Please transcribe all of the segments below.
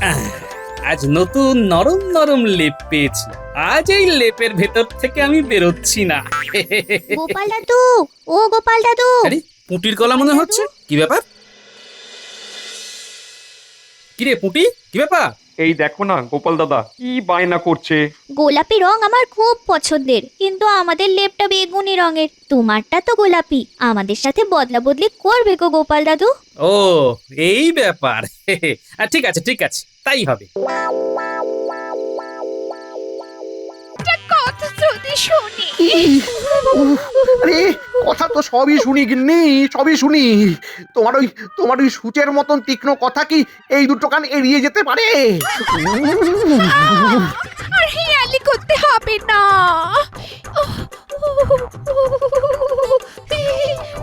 আহ, আজ নতুন নরম নরম লেপ পেয়েছি। আজ এই লেপের ভেতর থেকে আমি বেরোচ্ছি না। গোপাল দাদু, ও গোপাল দাদু। আরে পুঁটির গলা মনে হচ্ছে, কি ব্যাপার? কিরে পুঁটি, কি ব্যাপার? এই দেখো না গোপাল দাদা কি বায়না করছে। গোলাপি রং আমার খুব পছন্দের, কিন্তু আমাদের লেপটা বেগুনি রঙের। তোমারটা তো গোলাপি, আমাদের সাথে বদলা বদলি করবে গো গোপাল দাদু। ও এই ব্যাপার। ঠিক আছে ঠিক আছে, তাই হবে। কথা যদি শুনি। আরে কথা তো সবই শুনি গিন্নি, সবই শুনি। তোমার ওই সূচের মতন তীক্ষ্ণ কথা কি এই দুটো কান এড়িয়ে যেতে পারে? আর হেয়ালি করতে হবে না।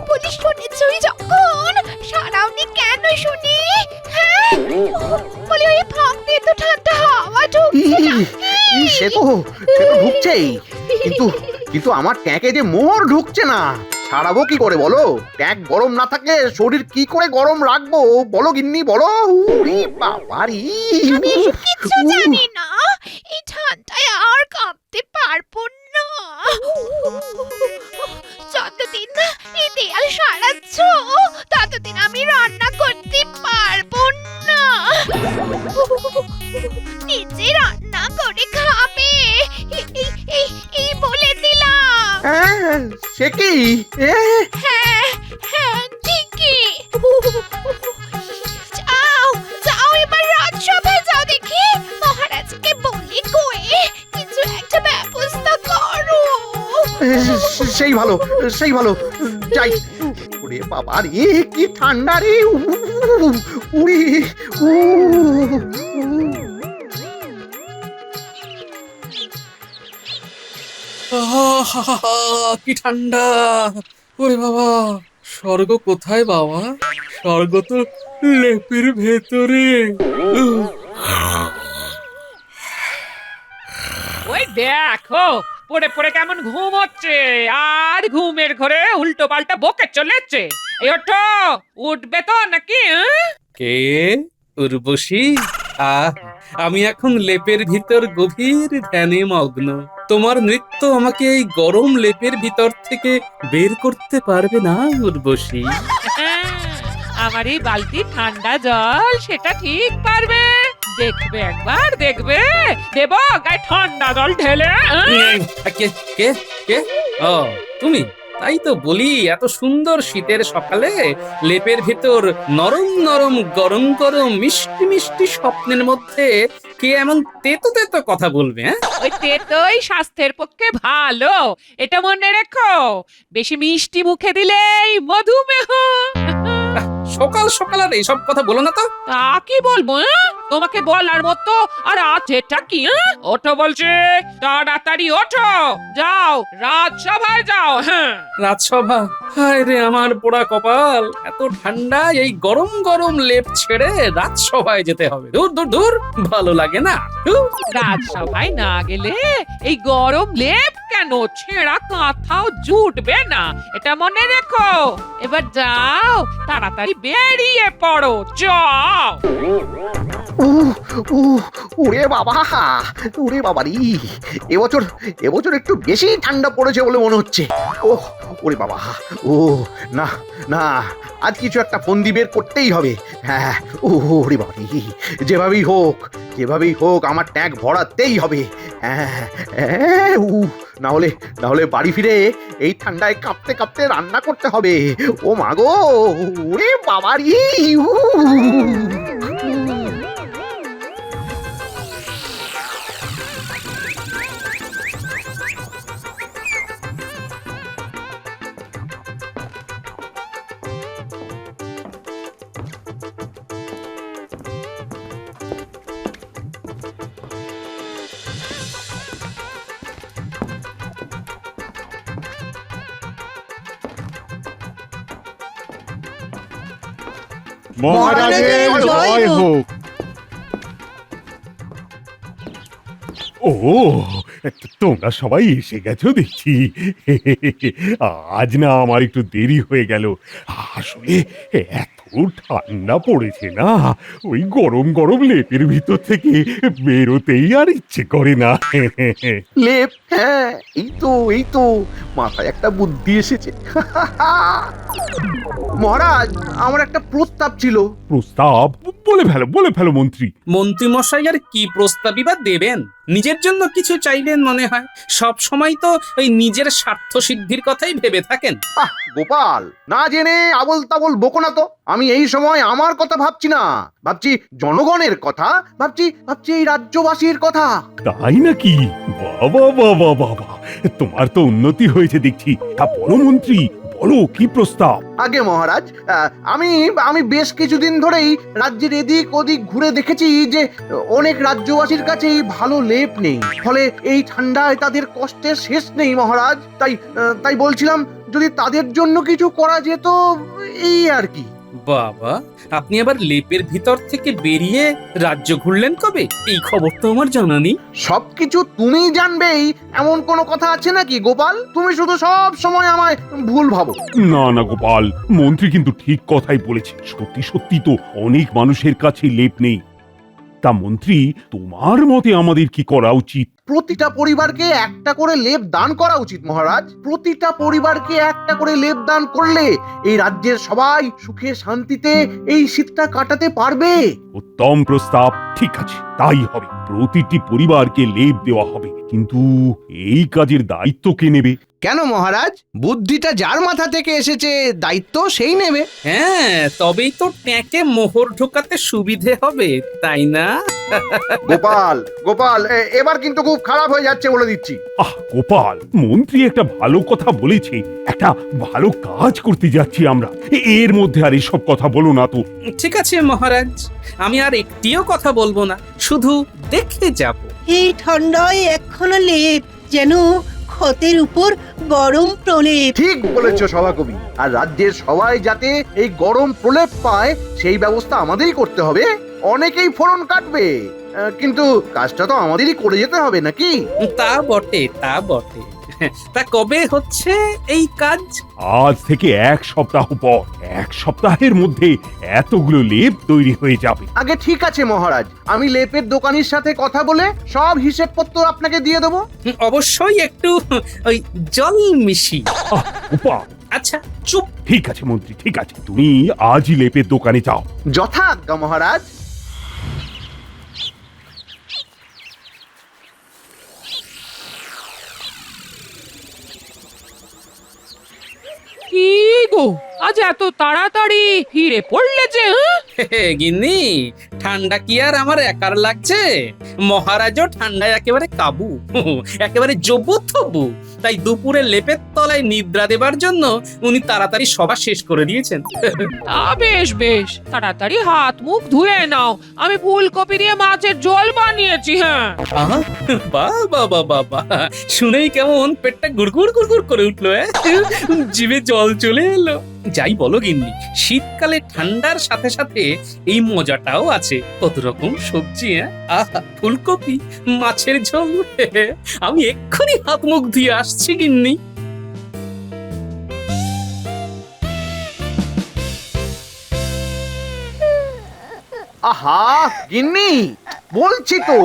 বলি শুনেছই যখন, সারাওনি কেন শুনি? হ্যাঁ, বলি ওই ফাঁক দিয়ে তো ঠান্ডা হাওয়া ঢুকছে নাকি? সে তো ঢুকছেই, কিন্তু কিন্তু আমার ট্যাঁকে যে মোহর ঢুকছে না। ছাড়াবো কি করে বলো? ট্যাঁক গরম না থাকলে শরীর কি করে গরম রাখবো বলো গিন্নি, বলো। উরি বাবারি, আমি কিচ্ছু জানি না। এই ঠান্ডায় আর কাঁপতে পারবো না। যতদিন এই দেয়াল সারাচ্ছ, ততদিন আমি রান্না করতে পারবো না। নিজে রান্না করে খাবে, এই বলে দিলাম। হ্যাঁ, সে কি? হ্যাঁ হ্যাঁ ঠিকই। যাও যাও, এবার রাজসভায় যাও দেখি। মহারাজকে বলি কয়ে কিছু একটা ব্যবস্থা করো। সেই ভালো, সেই ভালো, যাই। ওরে বাবা রে, কি ঠান্ডা রে! উড়ি উ আহা, কি ঠান্ডা! ওরে বাবা, স্বর্গ কোথায় বাবা? স্বর্গ তো লেপের ভেতরে। ওই দেখো পড়ে পড়ে কেমন ঘুম হচ্ছে, আর ঘুমের ঘরে উল্টো পাল্টা বকে চলেছে। এই ওঠো, উঠবে তো নাকি? কে? উর্বশী? আহ, আমি এখন লেপের ভিতর গভীর ধ্যানে মগ্ন। তোমার নৃত্য আমাকে এই গরম লেপের ভিতর থেকে বের করতে পারবে না উর্বশী। আমার এই বালতি ঠান্ডা জল সেটা ঠিক পারবে। দেখবে একবার, দেখবে দেব গায়ে ঠান্ডা জল ঢেলে। কে কে কে? ও তুমি? তাই তো বলি, এত সুন্দর শীতের সকালে লেপের ভেতর নরম নরম গরম গরম মিষ্টি মিষ্টি স্বপ্নের মধ্যে কে এমন তেতো তেতো কথা বলবে? হ্যাঁ, ওই তেতোই স্বাস্থ্যের পক্ষে ভালো, এটা মনে রেখো। বেশি মিষ্টি মুখে দিলেই মধুমেহ। সকাল সকাল আর এইসব কথা বলো না তো। তা কি বলবো? তোমাকে বলার মতো আর আছেটা কি? ওঠো বলছে, তাড়াতাড়ি ওঠো, যাও রাজসভায় যাও। হ্যাঁ, রাজসভা? হায় রে আমার পোড়া কপাল! এত ঠান্ডায় এই গরম গরম লেপ ছেড়ে রাজসভায় যেতে হবে? দূর দূর দূর, ভালো লাগে না। রাজসভায় না গেলে এই গরম লেপ কেন, ছেঁড়া কাঁথাও জুটবে না, এটা মনে রেখো। এবার যাও, তাড়াতাড়ি বেরিয়ে পড়ো, যাও। ওরে বাবা, ওরে বাবারি, এবছর একটু বেশি ঠান্ডা পড়েছে বলে মনে হচ্ছে। ওরে বাবা, ও না না, আজ কিছু একটা ফন্দি বের করতেই হবে। হ্যাঁ, ওরে বাবারি, যেভাবেই হোক আমার ট্যাঙ্ক ভরাতেই হবে। হ্যাঁ, না হলে বাড়ি ফিরে এই ঠান্ডায় কাঁপতে কাঁপতে রান্না করতে হবে। ও মা গো, ওরে বাবারি! মহারাজের জয় হোক। ও, তোমরা সবাই এসে গেছো দেখছি। আজ না আমার একটু দেরি হয়ে গেল। আসলে এত প্রচুর ঠান্ডা পড়েছে না, ওই গরম গরম লেপের ভিতর থেকে বেরোতেই আর ইচ্ছে করে না। লেপ, হ্যাঁ, এই তো মাথায় একটা বুদ্ধি এসেছে। মহারাজ, আমার একটা প্রস্তাব ছিল। প্রস্তাব? বলে ফেলো মন্ত্রী। মন্ত্রী মশাই আর কি প্রস্তাবই বা দেবেন? নিজের জন্য কিছু চাইবেন মনে হয়। সব সময় তো ওই নিজের স্বার্থ সিদ্ধির কথাই ভেবে থাকেন। গোপাল, না জেনে আবল তাবল বকো না তো। আমি এই সময় আমার কথা ভাবছি না, ভাবছি জনগণের কথা, ভাবছি এই রাজ্যবাসীর কথা। তাই নাকি? বাবা বাবা বাবা, তোমার তো উন্নতি হয়েছে দেখছি। বলো মন্ত্রী, বলো কি প্রস্তাব? আগে মহারাজ, আমি বেশ কিছুদিন ধরেই রাজ্যের এদিক ওদিক ঘুরে দেখেছি যে অনেক রাজ্যবাসীর কাছেই ভালো লেপ নেই, ফলে এই ঠান্ডায় তাদের কষ্টের শেষ নেই মহারাজ। তাই বলছিলাম, যদি তাদের জন্য কিছু করা যেত, এই আর কি। বাবা, আপনি আবার লেপের ভিতর থেকে বেরিয়ে রাজ্য ঘুরলেন কবে? এই খবর তো আমার জানা নেই। সবকিছু তুমি জানবেই এমন কোনো কথা আছে নাকি গোপাল? তুমি শুধু সব সময় আমায় ভুল ভাবো। না গোপাল, মন্ত্রী কিন্তু ঠিক কথাই বলেছে। সত্যি তো অনেক মানুষের কাছে লেপ নেই। তা মন্ত্রী, তোমার মতে আমাদের কি করা উচিত? প্রতিটা পরিবারকে একটা করে লেপ দান করা উচিত মহারাজ। প্রতিটা পরিবারকে একটা করে লেপ দান করলে এই রাজ্যের সবাই সুখে শান্তিতে এই শীতটা কাটাতে পারবে। উত্তম প্রস্তাব, ঠিক আছে, তাই হবে। প্রতিটি পরিবারকে লেপ দেওয়া হবে, কিন্তু এই কাজের দায়িত্ব কে নেবে? কেন মহারাজ? বুদ্ধিটা যার মাথা থেকে এসেছে দায়িত্ব সেই নেবে। হ্যাঁ, তবেই তো ট্যাঁকে মোহর ঢোকাতে সুবিধে হবে, তাই না? গোপাল, এবার কিন্তু খুব খারাপ হয়ে যাচ্ছে বলে দিচ্ছি। গোপাল, মন্ত্রী একটা ভালো কথা বলেছে, একটা ভালো কাজ করতে যাচ্ছি আমরা। এর মধ্যে আর এসব কথা বলো না তো। ঠিক আছে মহারাজ, আমি আর একটিও কথা বলবো না, শুধু দেখে যাব। এই ঠান্ডায় একখানা লেপ যেন ক্ষতের উপর গরম প্রলেপ। ঠিক বলেছো সভাকবি। আর রাজ্যের সবাই যাতে এই গরম প্রলেপ পায় সেই ব্যবস্থা আমাদেরই করতে হবে। অনেকেই ফোড়ন কাটবে, কিন্তু কাজটা তো আমাদেরই করে যেতে হবে নাকি? তা বটে। তা কবে হচ্ছে এই কাজ? আজ থেকে 1 সপ্তাহ পর। 1 সপ্তাহের মধ্যে এতগুলো লেপ তৈরি হয়ে যাবে। আগে ঠিক আছে মহারাজ, আমি লেপের দোকানির সাথে কথা বলে সব হিসেবপত্র আপনাকে দিয়ে দেবো। অবশ্যই একটু ওই জল মিশি। গোপাল, আচ্ছা চুপ। ঠিক আছে মন্ত্রী, ঠিক আছে, তুমি আজই লেপের দোকানে যাও। যথাজ্ঞা মহারাজ। কি গো, আজ এত তাড়াতাড়ি ফিরে পড়লে যে? গিন্নি, ঠান্ডা কি আর আমার একার লাগছে? মহারাজও ঠান্ডায় একেবারে কাবু, একেবারে জবুথবু। তাই দুপুরে লেপের তলায় নিদ্রা দেবার জন্য উনি তাড়াতাড়ি সভা শেষ করে দিয়েছেন। বেশ তাড়াতাড়ি হাত মুখ ধুয়ে নাও, আমি ফুলকপি দিয়ে মাছের ঝোল বানিয়েছি। হ্যাঁ, বাবা, শুনেই কেমন পেটটা গুড়গুড় করে উঠলো। জিভে জল চলে এলো। যাই বলো গিন্নি, শীতকালে ঠান্ডার সাথে সাথে এই মজাটাও আছে। কত রকম সবজি, আহা, ফুলকপি, মাছের ঝোল। আমি এক্ষুনি হাত মুখ ধুয়ে আসছি গিন্নি। আহা গিন্নি, বলছি তো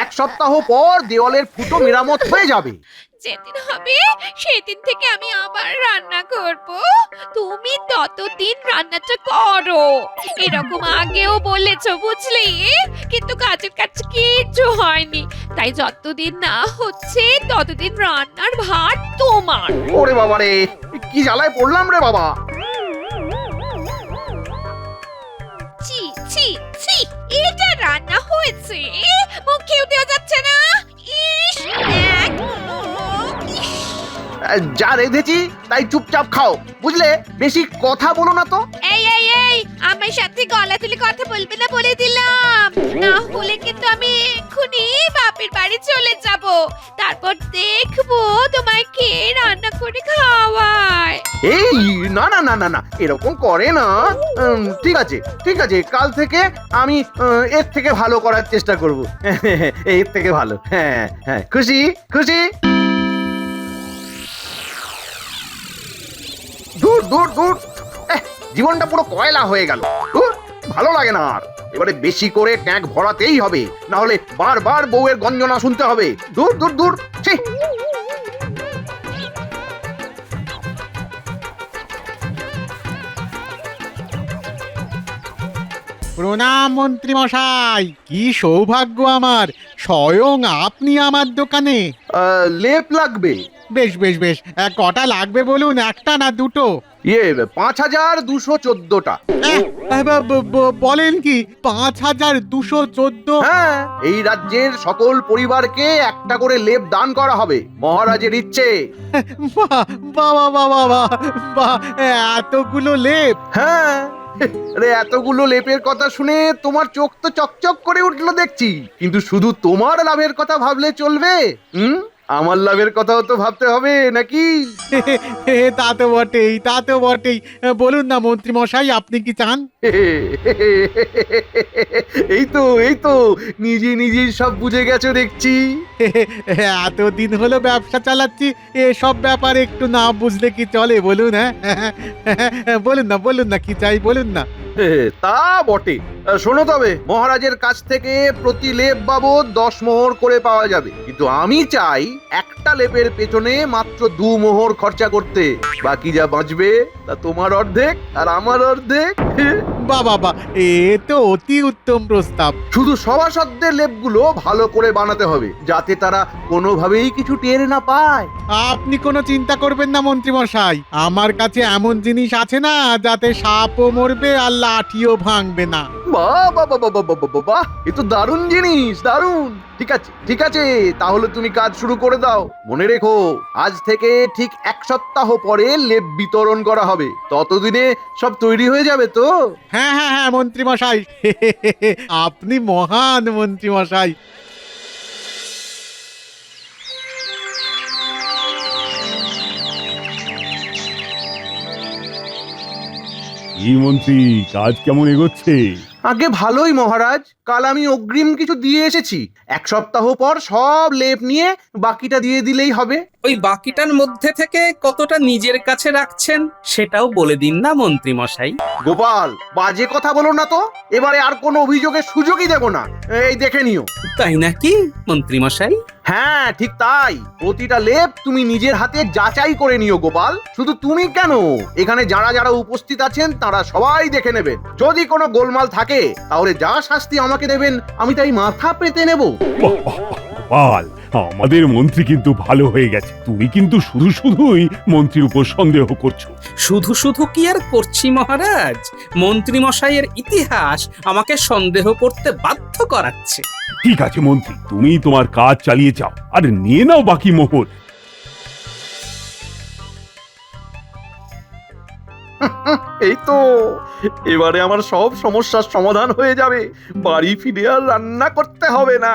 1 সপ্তাহ পর দেওয়ালের ফুটো মেরামত হয়ে যাবে। যেদিন হবে সেদিন থেকে আমি আবার রান্না করব। তুমি ততদিন রান্নাটা করো। এরকম আগেও বলেছো বুঝলি, কিন্তু কাজের কাজ কিচ্ছু হয়নি। তাই যতদিন না হচ্ছে ততদিন রান্নার ভার তোমার। ওরে বাবা রে, কি জ্বালায় পড়লাম রে বাবা। ছি ছি ছি, এটা রান্না হয়েছে, মুখেও দেওয়া যাচ্ছে না। ইস, দেখ। যা রেঁধেছি তাই চুপচাপ খাও, বুঝলে? বেশি কথা বলো না তো। এই আমার সাথে গলা তুলে কথা বলবে না বলে দিলাম, না হলে কিন্তু আমি এক্ষুনি বাপের বাড়ি চলে যাব। তারপর দেখবো তোমায় কে রান্না করে খাওয়ায়। এই না, এরকম করে না। ঠিক আছে, কাল থেকে আমি এর থেকে ভালো করার চেষ্টা করব। এর থেকে ভালো। হ্যাঁ, খুশি। দূর। জীবনটা পুরো কয়লা হয়ে গেল। ভালো লাগে না আর। এবারে বেশি করে ট্যাঙ্ক ভরাতেই হবে, না হলে বারবার বউয়ের গঞ্জনা শুনতে হবে। দূর দূর দূর। ছি! প্রণাম মন্ত্রী মশাই, কি সৌভাগ্য আমার, স্বয়ং আপনি আমার দোকানে। লেপ লাগবে। বেশ বেশ বেশ, কটা লাগবে বলুন, একটা না দুটো? 5214টা। বলেন কি 5214? হ্যাঁ, এই রাজ্যের সকল পরিবারকে একটা করে লেপ দান করা হবে, মহারাজের ইচ্ছে। বাবা বাবা বাবা, এতগুলো লেপ? হ্যাঁ, আরে এতগুলো লেপের কথা শুনে তোমার চোখ তো চকচক করে উঠলো দেখছি, কিন্তু শুধু তোমার লাভের কথা ভাবলে চলবে? আমার লাভের কথাও তো ভাবতে হবে নাকি? তা তো বটেই, তা তো বটেই। বলুন না মন্ত্রী মশাই, আপনি কি চান? এই তো নিজে নিজেই সব বুঝে গেছো দেখছি। এতদিন হলো ব্যবসা চালাচ্ছি, এসব ব্যাপারে একটু না বুঝলে কি চলে বলুন? হ্যাঁ, বলুন না কি চাই, বলুন না। তা বটে। শোনো, তবে মহারাজের কাছ থেকে প্রতি লেপ বাবদ 10 মোহর করে পাওয়া যাবে, কিন্তু আমি চাই একটা লেপের পেছনে মাত্র 2 মোহর খরচা করতে। বাকি যা বাঁচবে তা তোমার অর্ধেক আর আমার অর্ধেক। বাবা, এ তো অতি উত্তম প্রস্তাব। শুধু সভাসদদের লেপগুলো ভালো করে বানাতে হবে, যাতে তারা কোনোভাবেই কিছু টের না পায়। আপনি কোনো চিন্তা করবেন না মন্ত্রী মশাই, আমার কাছে এমন জিনিস আছে না যাতে সাপও মরবে আর লাঠিও ভাঙবে না। বাহ বাহ বাহ বাহ বাহ বাহ বাহ, এ তো দারুণ জিনিস, দারুণ। ঠিক আছে, তাহলে তুমি কাজ শুরু করে দাও। মনে রেখো, আজ থেকে ঠিক 1 সপ্তাহ পরে লেপ বিতরণ করা হবে। ততদিনে সব তৈরি হয়ে যাবে তো? হ্যাঁ মন্ত্রী মশাই, আপনি মহান মন্ত্রী মশাই। কি মন্ত্রী, কাজ কেমন এগোচ্ছে? আগে ভালোই মহারাজ, কাল আমি অগ্রিম কিছু দিয়ে এসেছি। 1 সপ্তাহ পর সব লেপ নিয়ে বাকিটা দিয়ে দিলেই হবে। ওই বাকিটার মধ্যে থেকে কতটা নিজের কাছে রাখছেন সেটাও বলে দিন না মন্ত্রী মশাই। গোপাল, বাজে কথা বলো না তো, এবারে আর কোনো অভিযোগের সুযোগই দেব না। এই দেখে নিও। তাই নাকি মন্ত্রী মশাই? হ্যাঁ, ঠিক তাই। প্রতিটা লেপ তুমি নিজের হাতে যাচাই করে নিও গোপাল। শুধু তুমি কেন, এখানে যারা যারা উপস্থিত আছেন তারা সবাই দেখে নেবেন। যদি কোনো গোলমাল থাকে তাহলে যা শাস্তি আমাকে দেবেন আমি তাই মাথা পেতে নেব। গোপাল, আমাদের মন্ত্রী কিন্তু ভালো হয়ে গেছে। তুমি কিন্তু শুধুই মন্ত্রীর উপর সন্দেহ করছো। শুধু কি আর করছি মহারাজ, মন্ত্রী মশাইয়ের ইতিহাস আমাকে সন্দেহ করতে বাধ্য করাচ্ছে। ঠিক আছে মন্ত্রী, তুমি তোমার কাজ চালিয়ে যাও আর নিয়ে নাও বাকি মোহর। এই তো, এবারে আমার সব সমস্যার সমাধান হয়ে যাবে। বাড়ি ফিরে আর রান্না করতে হবে না।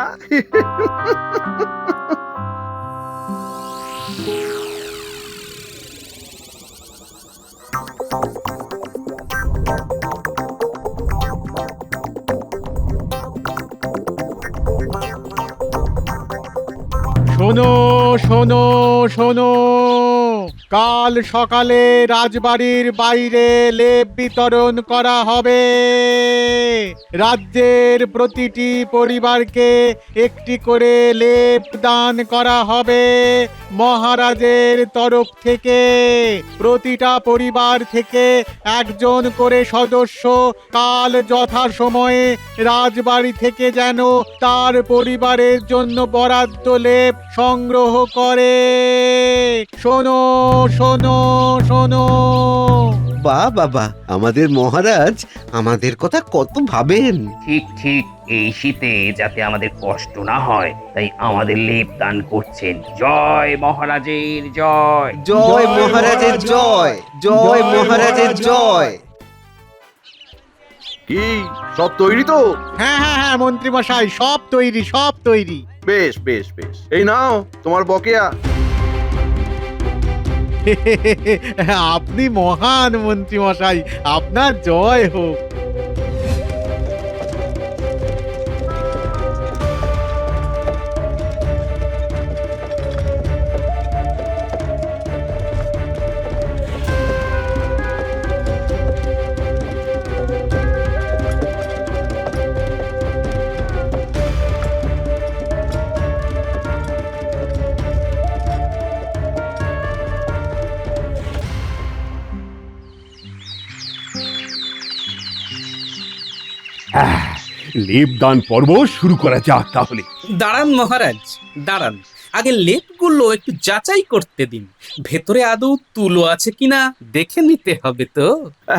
শোনো শোনো শোনো, কাল সকালে রাজবাড়ির বাইরে লেপ বিতরণ করা হবে। রাজ্যের প্রতিটি পরিবারকে একটি করে লেপ দান করা হবে মহারাজের তরফ থেকে। প্রতিটা পরিবার থেকে একজন করে সদস্য কাল যথাসময়ে রাজবাড়ি থেকে যেন তার পরিবারের জন্য বরাদ্দ লেপ সংগ্রহ করে। শোনো শোনো শোনো। বাবা, আমাদের মহারাজ আমাদের কথা কত ভাবেন। ঠিক এই শীতে যাতে আমাদের কষ্ট না হয় তাই আমাদের লেপ দান করছেন। জয় মহারাজের জয়। জয় মহারাজের জয়, জয় মহারাজের জয়। কি সব তৈরি তো? হ্যাঁ মন্ত্রী মশাই, সব তৈরি, সব তৈরি। বেশ বেশ বেশ, এই নাও তোমার বকেয়া। আপনি মহান মন্ত্রী মশাই, আপনার জয় হোক। লেপদান পর্ব শুরু করা যাক তাহলে। দাঁড়ান মহারাজ, দাঁড়ান, আগে লেপগুলো একটু যাচাই করতে দিন। ভেতরে আদৌ তুলো আছে কিনা দেখে নিতে হবে তো।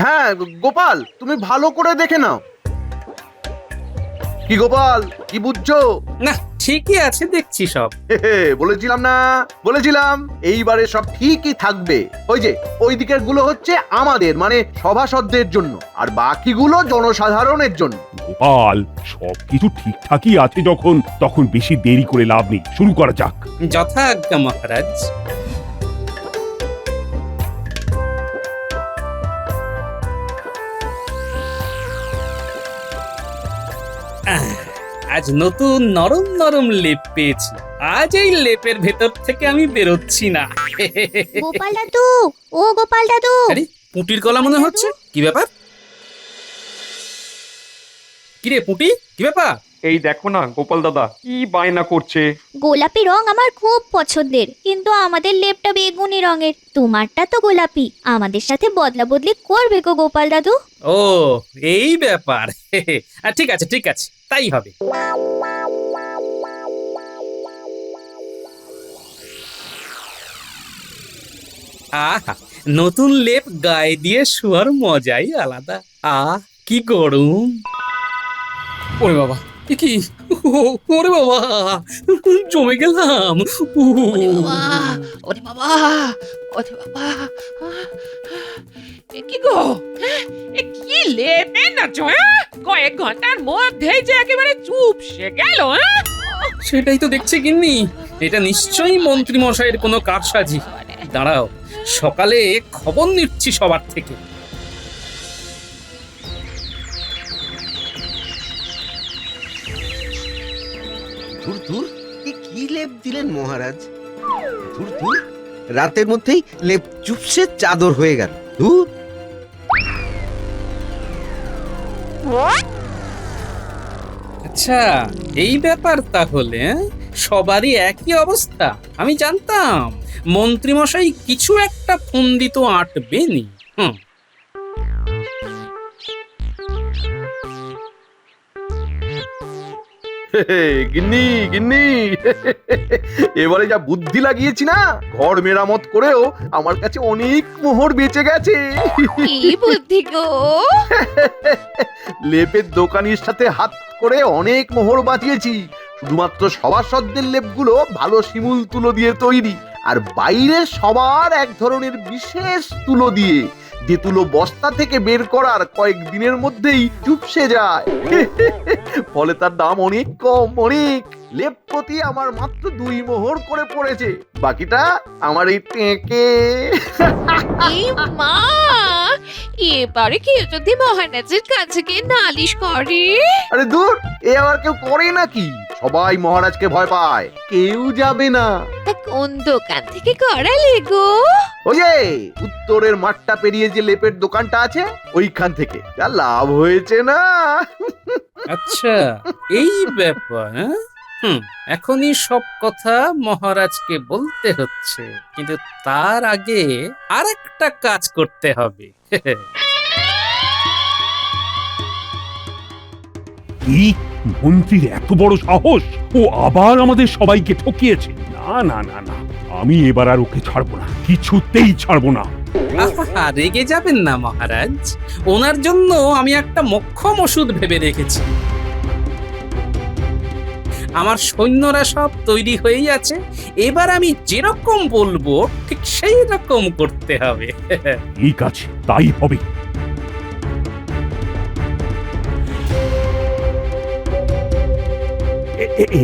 হ্যাঁ গোপাল, তুমি ভালো করে দেখে নাও। কি গোপাল, কি বুঝছো? না, ঠিকই আছে দেখছি সব। বলেছিলাম না, বলেছিলাম এইবারে সব ঠিকই থাকবে। ওই যে ওই দিকের গুলো হচ্ছে আমাদের মানে সভাসদদের জন্য, আর বাকিগুলো জনসাধারণের জন্য। গোপাল, সবকিছু ঠিকঠাকই আছে যখন, তখন বেশি দেরি করে লাভ নেই, শুরু করা যাক। যথা আজ্ঞা মহারাজ। আজ নতুন নরম নরম লেপ পেয়েছি। আজ এই লেপের ভেতর থেকে আমি বেরোচ্ছি না। গোপাল দাদু, ও গোপাল দাদু, আরে পুটির গলা মনে হচ্ছে, কি ব্যাপার? কিরে পুটি, কি ব্যাপার? এই দেখো না গোপাল দাদা কি বায়না করছে। গোলাপি রং আমার খুব পছন্দের, কিন্তু আমাদের লেপটা বেগুনি রঙের, তোমারটা তো গোলাপি, আমাদের সাথে বদলা বদলি করবে গো গোপাল দাদু। ও এই ব্যাপার। ঠিক আছে ঠিক আছে, তাই হবে। আহা, নতুন লেপ গায়ে দিয়ে শোয়ার মজাই আলাদা। আহ কি গরম! ওরে বাবা, এ কি! ওরে বাবা, জমে গেলাম। ওরে বাবা, ওরে বাবা, ওরে বাবা, এ কি গো, এ কি লেপে নাচো? কয়েক ঘন্টার মধ্যেই যে একেবারে চুপসে গেল। সেটাই তো দেখছি গিন্নি, এটা নিশ্চয়ই মন্ত্রী মশাইয়ের কোনো কারসাজি। দাঁড়াও, সকালে খবর নিচ্ছি সবার থেকে। ধুর ধুর, এ কি লেপ দিলেন মহারাজ? ধুর ধুর, রাতের মধ্যেই লেপ চুপসে চাদর হয়ে গেল। ধুর। আচ্ছা, এই ব্যাপার তাহলে। সবারই একই অবস্থা। আমি জানতাম মন্ত্রী মশাই কিছু একটা ফন্দি তো আঁটবেনি। গিন্নি গিন্নি, এবারে যা বুদ্ধি লাগিয়েছি না, ঘর মেরামত করেও আমার কাছে অনেক মোহর বেঁচে গেছে। কি বুদ্ধি গো! লেপের দোকানির সাথে হাত করে অনেক মোহর বাঁচিয়েছি। শুধুমাত্র সভাসদদের লেপগুলো ভালো শিমুল তুলো দিয়ে তৈরি, আর বাইরের সবার এক ধরনের বিশেষ তুলো দিয়ে, যে তুলো বস্তা থেকে বের করার কয়েকদিনের মধ্যেই চুপসে যায়। ফলে তার দাম অনেক কম, অনেক। লেপ প্রতি আমার মাত্র 2 মোহর করে পড়েছে, বাকিটা আমার এই টেকে। এই মা, এবারে কেউ যদি মহারাজের কাছে গিয়ে নালিশ করে? আরে দূর, এ আবার কেউ করে নাকি? সবাই মহারাজকে ভয় পায়, কেউ যাবে না। তা কোন দোকান থেকে করালে গো? ওই যে উত্তরের মাঠটা পেরিয়ে যে লেপের দোকানটা আছে, ওইখান থেকে। যা লাভ হয়েছে না। আচ্ছা, এই ব্যাপার। এখনই সব কথা মহারাজকে বলতে হচ্ছে, কিন্তু তার আগে আর একটা কাজ করতে হবে। কি, মন্ত্রীর এত বড় সাহস! ও আবার আমাদের সবাইকে ঠকিয়েছে। না না না না, আমি এবার আর ওকে ছাড়বো না, কিছুতেই ছাড়বো না। আহা, রেগে যাবেন না মহারাজ, ওনার জন্য আমি একটা মোক্ষম ওষুধ ভেবে রেখেছি। আমার সৈন্যরা সব তৈরি হয়েই আছে, এবার আমি যেরকম বলবো ঠিক সেই রকম করতে হবে। ঠিক আছে, তাই হবে।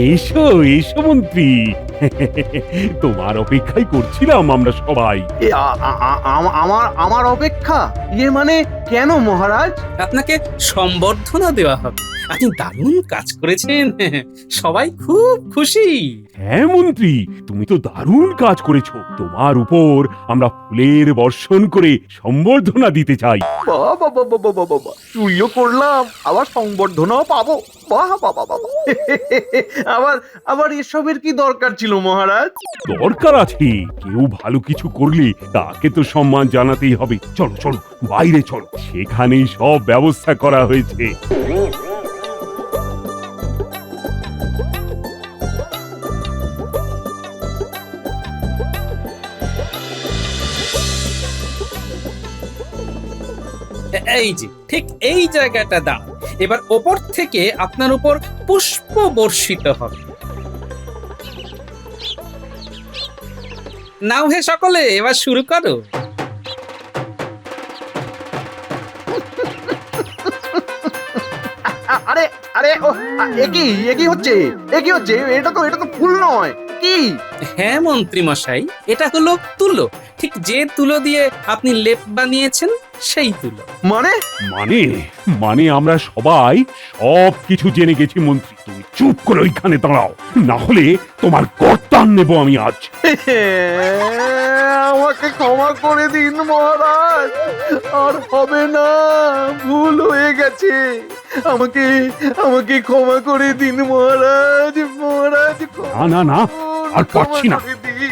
এসো এসো মন্ত্রী, তোমার অপেক্ষাই করছিলাম আমরা সবাই। এ আমার অপেক্ষা? ইয়ে মানে কেন মহারাজ? আপনাকে সম্বর্ধনা দেওয়া হবে। আপনি দারুণ কাজ করেছেন, সবাই খুব খুশি। হ্যাঁ মন্ত্রী, তুমি তো দারুণ কাজ করেছো। তোমার উপর আমরা ফুলের বর্ষণ করে সম্বর্ধনা দিতে চাই। বাহ বাহ বাহ বাহ বাহ বাহ, চুরিও করলাম, আবার সংবর্ধনাও পাবো। বাহ বাহ বাহ বাহ। আবার এসবের কি দরকার ছিল মহারাজ? দরকার আছে, কেউ ভালো কিছু করলে তাকে তো সম্মান জানাতেই হবে। চলো চলো, বাইরে চলো, সেখানেই সব ব্যবস্থা করা হয়েছে। এই যে ঠিক এই জায়গাটা দাও। এবার ওপর থেকে আপনার উপর পুষ্প বর্ষিত হবে। নাও হে সকলে, এবার শুরু করো। আরে আরে ও একই হচ্ছে এটা তো ফুল নয় কি? হ্যাঁ মন্ত্রী মশাই, এটা হলো তুলো। ঠিক যে তুলো দিয়ে আপনি লেপ বানিয়েছেন সেই তুলো। মানে মানে মানে আমরা সবাই সব কিছু জেনে গেছি মন্ত্রী। তুমি চুপ করে ওইখানে দাঁড়াও, না হলে তোমার কর্তান নেব আমি আজ। আমাকে ক্ষমা করে দিন মহারাজ, আর হবে না, ভুল হয়ে গেছে। আমাকে আমাকে ক্ষমা করে দিন মহারাজ, মহারাজ। না না না, আর পারছি না।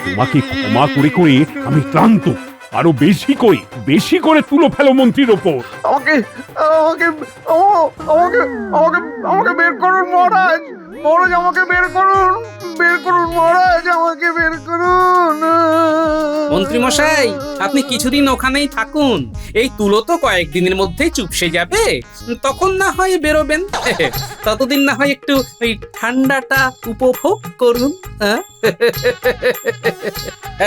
তোমাকে ক্ষমা করে করে আমি ক্লান্ত। আরো বেশি করে তুলো ফেলো মন্ত্রীর ওপর। আমাকে আমাকে আমাকে আমাকে আমাকে বের করুন মহারাজ, মহারাজ আমাকে বের করুন মহারাজ, আমাকে বের করুন। মন্ত্রী মশাই, আপনি কিছুদিন ওখানেই থাকুন। এই তুলো তো কয়েকদিনের মধ্যেই চুপসে যাবে, তখন না হয় বেরোবেন। ততদিন না হয় একটু ওই ঠান্ডাটা উপভোগ করুন। হ্যাঁ?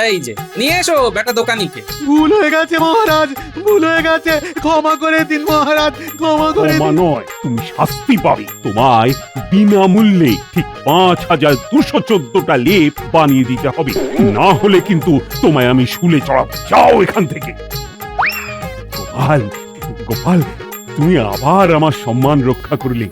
এই যে নিয়ে এসো বেটা দোকানিকে। ভুল হয়ে গেছে মহারাজ, ভুল হয়ে গেছে, ক্ষমা করে দিন মহারাজ, ক্ষমা করে ক্ষমা দিন। নয়, তুমি শাস্তি পাবে। তোমায় বিনামূল্যে ঠিক 5214টা লেপ বানিয়ে দিতে হবে, না হলে কিন্তু তোমায় আমি শুলে চড়াবো। যাও এখান থেকে। গোপাল, তুমি আবার আমার সম্মান রক্ষা করলে।